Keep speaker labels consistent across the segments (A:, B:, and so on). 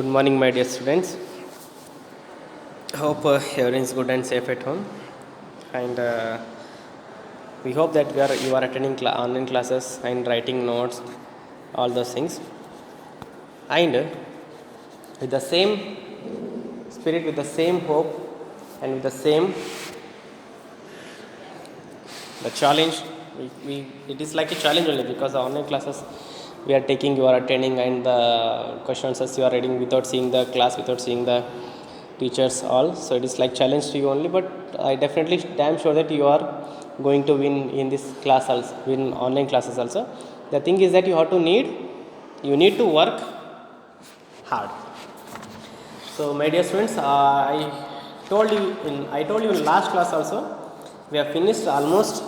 A: Good morning, my dear students. Hope everyone is good and safe at home. And we hope that you are attending online classes and writing notes, all those things. And with the same spirit, with the same hope, and with the same the challenge, it is like a challenge only because the online classes we are taking, you are attending, and the question answers you are reading without seeing the class, without seeing the teachers all. So it is like challenge to you only, but I definitely damn sure that you are going to win in this class also, win online classes also. The thing is that you need to work hard. So my dear students, I told you in last class also, we have finished almost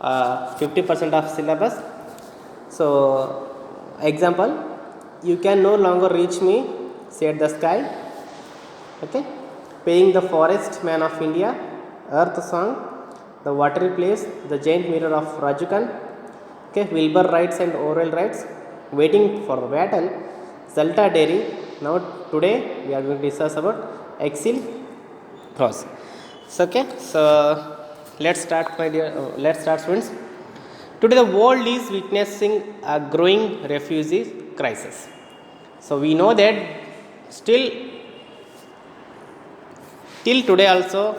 A: 50% of syllabus. So example, you can no longer reach me, said the sky. Okay, paying the forest man of India, earth song, the watery place, the giant mirror of Rajukan. Okay, Wilbur writes and Orwell writes, waiting for battle, Zalta Dairy. Now today we are going to discuss about exil cross. So okay, so let's start, my dear. Let's start, students. Today the world is witnessing a growing refugee crisis. So we know that still till today also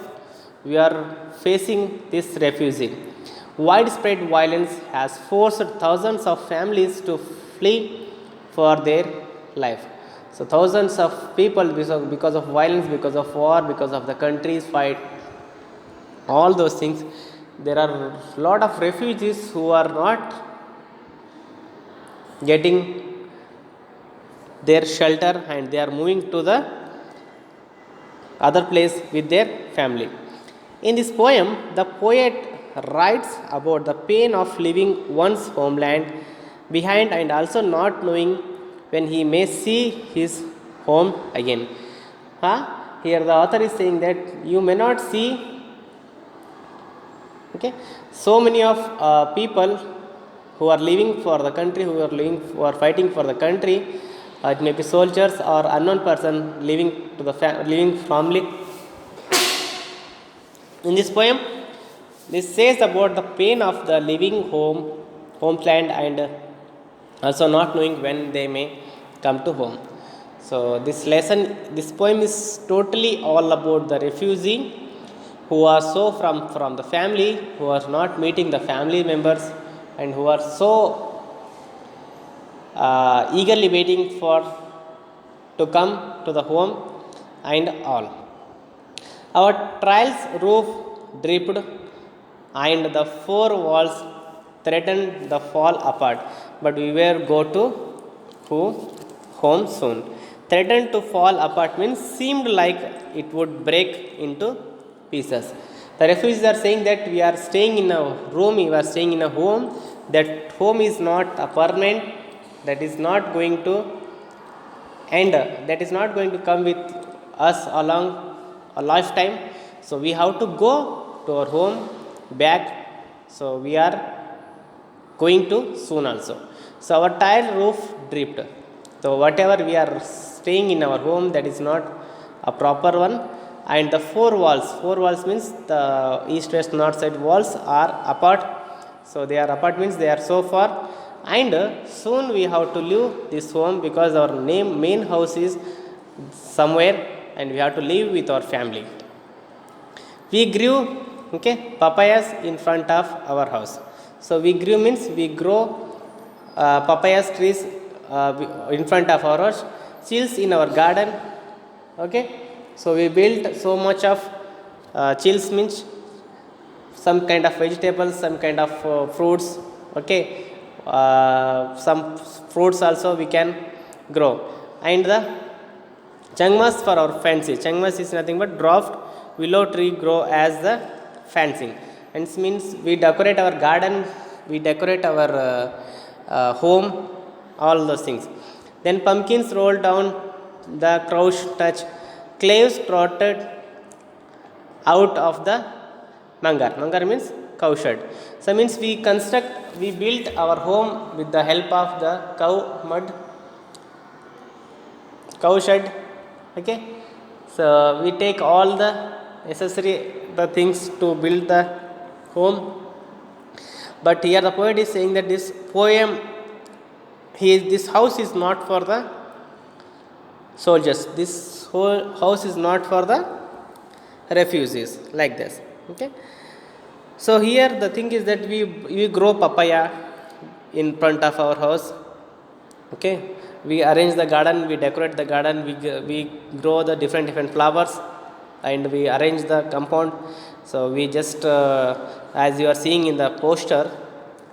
A: we are facing this refugee. Widespread violence has forced thousands of families to flee for their life. So thousands of people, because of violence, because of war, because of the countries fight, all those things, there are a lot of refugees who are not getting their shelter and they are moving to the other place with their family. In this poem, the poet writes about the pain of leaving one's homeland behind and also not knowing when he may see his home again. Here the author is saying that you may not see, okay, so many of people who are living for the country, who are fighting for the country. It may be soldiers or unknown person living to the living family. In this poem, this says about the pain of the living homeland, and also not knowing when they may come to home. So this poem is totally all about the refugee who are so from the family, who are not meeting the family members, and who are so eagerly waiting for to come to the home and all. Our trial's roof dripped and the four walls threatened the fall apart, but we were go to home soon. Threatened to fall apart means seemed like it would break into pieces. The refugees are saying that we are staying in a room, we are staying in a home. That home is not a permanent, that is not going to end, that is not going to come with us along a lifetime. So we have to go to our home back. So we are going to soon also. So our tile roof dripped. So whatever we are staying in our home, that is not a proper one. And the four walls means the east, west, north side walls are apart. So they are apart means they are so far, and soon we have to leave this home because our main house is somewhere and we have to live with our family. We grew, okay, papayas in front of our house. So we grew means we grow papayas trees in front of our house, chills in our garden. Okay, so we built so much of chills means some kind of vegetables, some kind of fruits. Okay, some fruits also we can grow. And the changmas for our fencing. Changmas is nothing but dwarfed willow tree grow as the fencing. And it means we decorate our garden, we decorate our home, all those things. Then pumpkins roll down the crouch touch, claves trotted out of the mangar. Mangar means cowshed. So means we built our home with the help of the cow mud cow shed. Okay, so we take all the necessary the things to build the home. But here the poet is saying that this poem, this house is not for the soldiers. This whole house is not for the refugees, like this. Okay. So here the thing is that we grow papaya in front of our house. Okay, we arrange the garden, we decorate the garden, we grow the different flowers, and we arrange the compound. So we just as you are seeing in the poster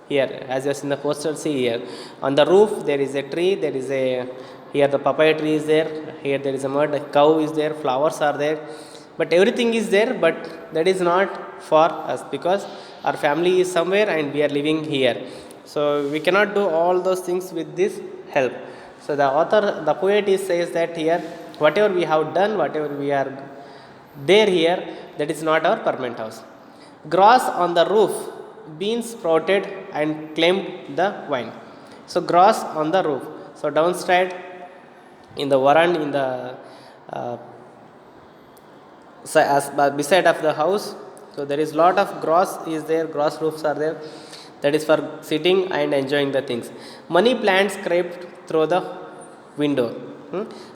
A: here, as you are seeing the poster, see here on the roof there is a tree, there is a, here the papaya tree is there, here there is a mud, a cow is there, flowers are there, but everything is there, but that is not for us because our family is somewhere and we are living here. So we cannot do all those things with this help. So the author, the poet is says that here whatever we have done, whatever we are there here, that is not our permanent house. Grass on the roof, beans sprouted and claimed the vine. So grass on the roof. So downside in the veranda, in the beside of the house, so there is lot of grass is there, grass roofs are there, that is for sitting and enjoying the things. Money plants crept through the window.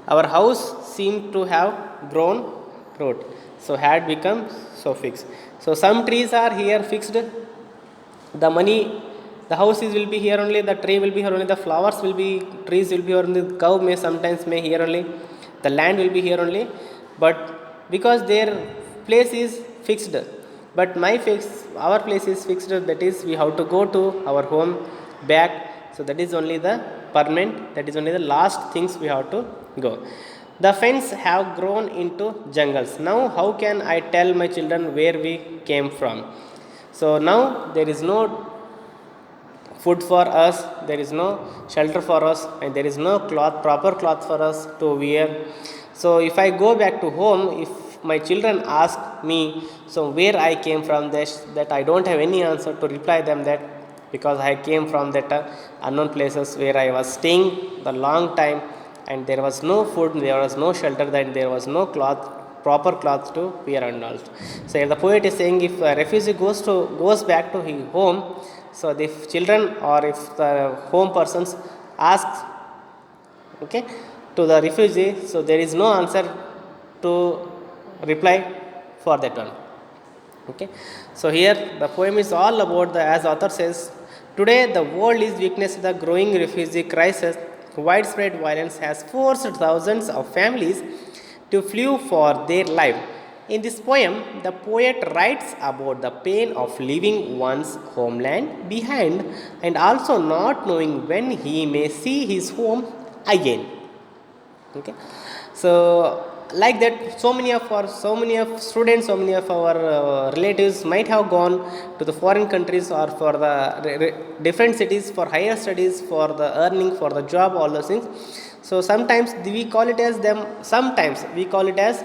A: Our house seemed to have grown root, so had become so fixed. So some trees are here fixed. The money, the house is will be here only. The tree will be here only. The flowers will be, trees will be here only. The cow may sometimes may here only. The land will be here only. But because their place is fixed, but our place is fixed. That is, we have to go to our home back. So that is only the permanent. That is only the last things we have to go. The fence have grown into jungles. Now how can I tell my children where we came from? So now there is no food for us, there is no shelter for us, and there is no cloth, proper cloth for us to wear. So if I go back to home, if my children ask me, so where I came from, that I don't have any answer to reply them that because I came from that unknown places where I was staying the long time, and there was no food, there was no shelter, then there was no cloth, proper cloth to wear and all. So here the poet is saying if a refugee goes back to his home, so if children or if the home persons asks, okay, to the refugee, so there is no answer to reply for that one. Okay, so here the poem is all about the, as author says, today the world is witnessing the growing refugee crisis. Widespread violence has forced thousands of families to flee for their life. In this poem, the poet writes about the pain of leaving one's homeland behind and also not knowing when he may see his home again. Okay, so like that, so many of students, so many of our relatives might have gone to the foreign countries or for the different cities for higher studies, for the earning, for the job, all those things. So sometimes we call it as them, sometimes we call it as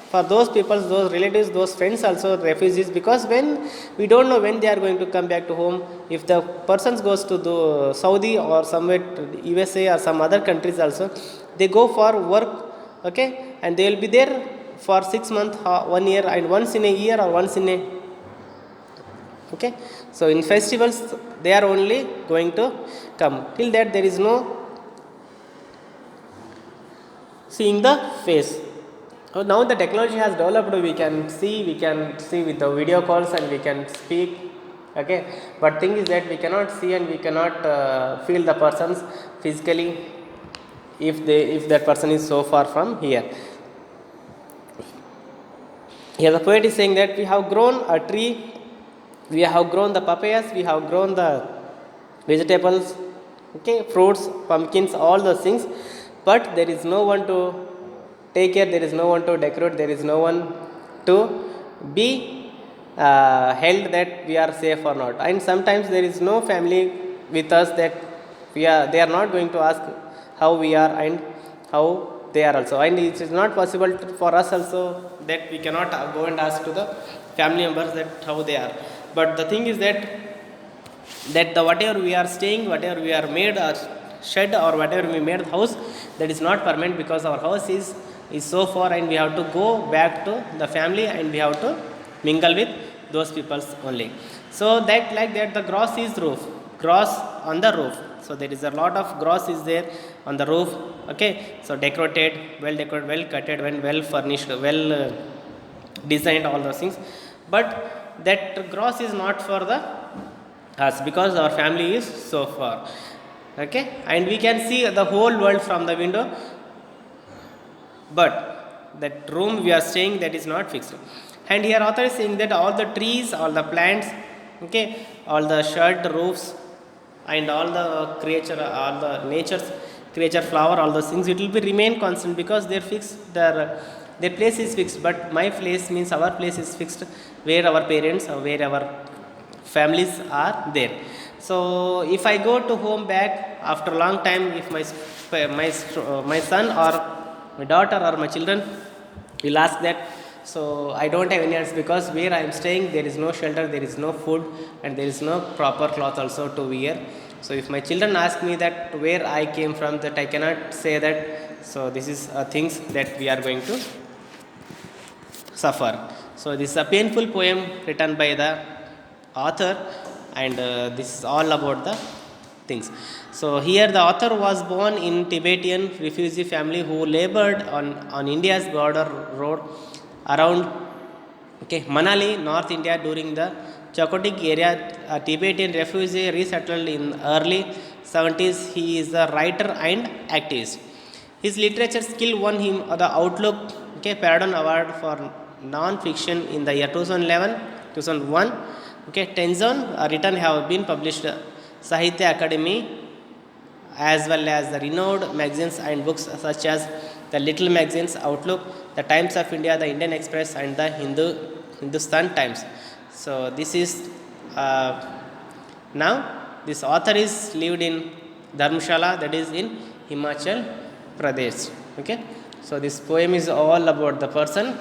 A: for those people, those relatives, those friends also refugees, because when we don't know when they are going to come back to home. If the persons goes to the Saudi or somewhere to USA or some other countries also, they go for work. Okay, and they will be there for 6 months, 1 year, and once in a year or once in a, okay, so in festivals they are only going to come. Till that there is no seeing the face. So now the technology has developed, we can see with the video calls and we can speak. Okay, but thing is that we cannot see and we cannot feel the persons physically if that person is so far from here. Here the poet is saying that we have grown a tree, we have grown the papayas, we have grown the vegetables, okay, fruits, pumpkins, all those things, but there is no one to take care, there is no one to decorate, there is no one to be held that we are safe or not. And sometimes there is no family with us that they are not going to ask how we are and how they are also, and it is not possible for us also that we cannot go and ask to the family members that how they are. But the thing is that the whatever we are staying, whatever we are made shed or whatever we made house, that is not permanent, because our house is so far and we have to go back to the family and we have to mingle with those peoples only. So that like that the grass is roof, grass on the roof. So there is a lot of grass is there on the roof. Okay, so decorated, well decorated, well cutted, well furnished, well designed, all those things. But that grass is not for the us, because our family is so far. Okay, and we can see the whole world from the window, but that room we are staying, that is not fixed. And here author is saying that all the trees, all the plants, okay, all the shed roofs and all the creature, all the nature's creature, flower, all those things, it will be remain constant, because they're fixed, their place is fixed. But my place means our place is fixed, where our parents or where our families are there. So if I go to home back after a long time, if my son or my daughter or my children will ask that, so I don't have any answer, because where I am staying there is no shelter, there is no food, and there is no proper cloth also to wear. So if my children ask me that where I came from, that I cannot say that. So this is things that we are going to suffer. So this is a painful poem written by the author, and this is all about the things. So here the author was born in Tibetan refugee family who labored on India's border road around Manali, North India during the Chakotik area. A Tibetan refugee resettled in early 70s. He is a writer and activist. His literature skill won him the Outlook Paragon Award for non-fiction in the year 2011, 2001. Tenzon written have been published Sahitya Academy, as well as the renowned magazines and books such as the Little Magazines, Outlook, the Times of India, the Indian Express, and the Hindustan Times. So this is now this author is lived in Dharamshala, that is in Himachal Pradesh. Okay, so this poem is all about the person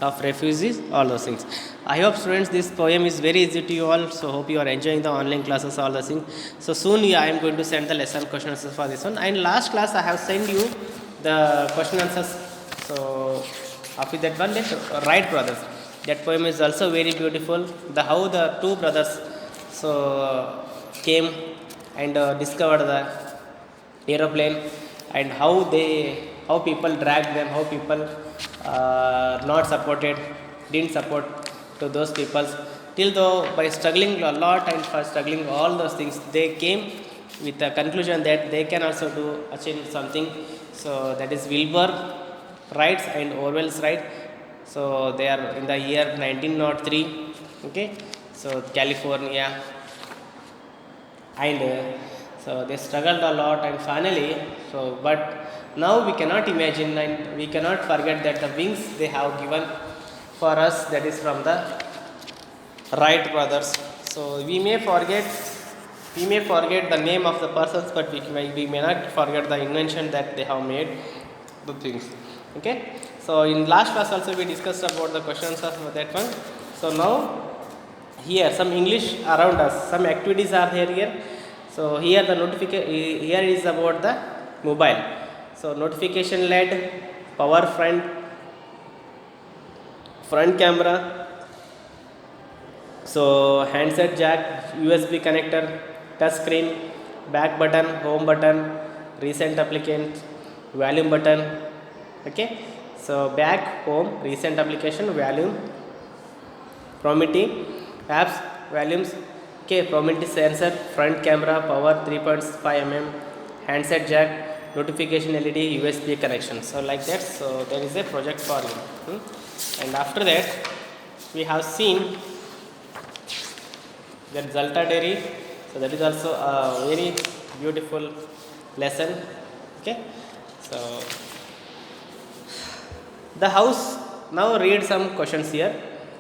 A: of refugees, all those things. I hope students this poem is very easy to you all, so hope you are enjoying the online classes, all those things. So soon I am going to send the lesson question answers for this one, and last class I have sent you the question answers. So after that one, Wright brothers, that poem is also very beautiful. The how the two brothers so came and discovered the aeroplane, and how people dragged them, how people not supported, didn't support to those people, till though by struggling a lot and for struggling all those things, they came with the conclusion that they can also achieve something. So that is Wilbur Wright and Orwell's Wright. So they are in the year 1903. Okay, so California, and so they struggled a lot, and finally, so but now we cannot imagine and we cannot forget that the wings they have given for us, that is from the Wright brothers. So we may forget the name of the persons, but we may not forget the invention that they have made the things. Okay, so in last class also we discussed about the questions of that one. So now here some English around us, some activities are there here. So here the notification here is about the mobile. So notification LED, power front camera, so handset jack, USB connector, touch screen, back button, home button, recent applicant, volume button. Okay, so back, home, recent application, volume, proximity, apps, volumes. Okay, proximity sensor, front camera, power 3.5 mm, handset jack, notification LED, USB connection. So like that. So there is a project for you. And after that, we have seen that Zalta Dairy. So that is also a very beautiful lesson. Okay, so the house. Now read some questions here.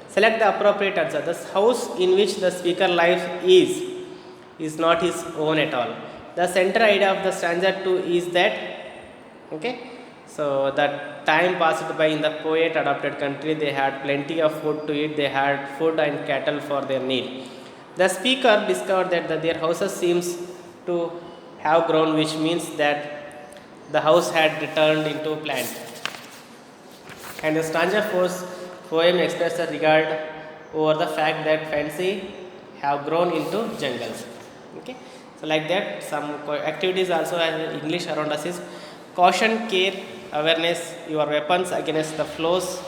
A: Select the appropriate answer. The house in which the speaker lives is not his own at all. The central idea of the stanza 2 is that, okay, so that time passed by in the poet adopted country, they had plenty of food to eat, they had food and cattle for their need. The speaker discovered that their houses seems to have grown, which means that the house had returned into plant. And the stanza force poem expresses a regard over the fact that fancy have grown into jungles. Okay, so like that, some activities also in English around us is caution, care, awareness, your weapons against the flows.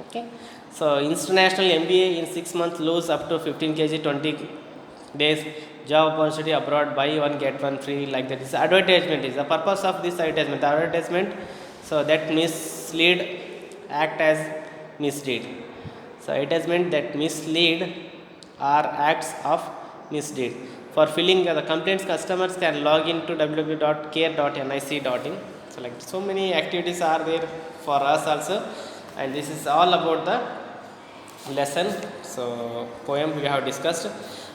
A: Okay, so international MBA in 6 months, lose up to 15 kg 20 days, job opportunity abroad, buy one get one free, like that. This advertisement is the purpose of this advertisement. The advertisement, so that mislead, act as mislead. So advertisement that mislead are acts of misdeed. For filling the complaints, customers can log in to www.care.nic.in. So like so many activities are there for us also, and this is all about the lesson. So poem we have discussed.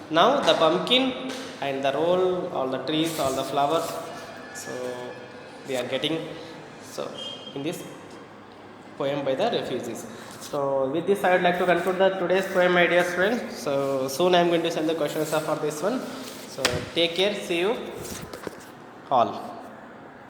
A: Now the pumpkin and the role, all the trees, all the flowers. So they are getting so in this poem by the refugees. So with this I would like to conclude the today's poem ideas, friends. So soon I am going to send the questions for this one. So take care, see you all.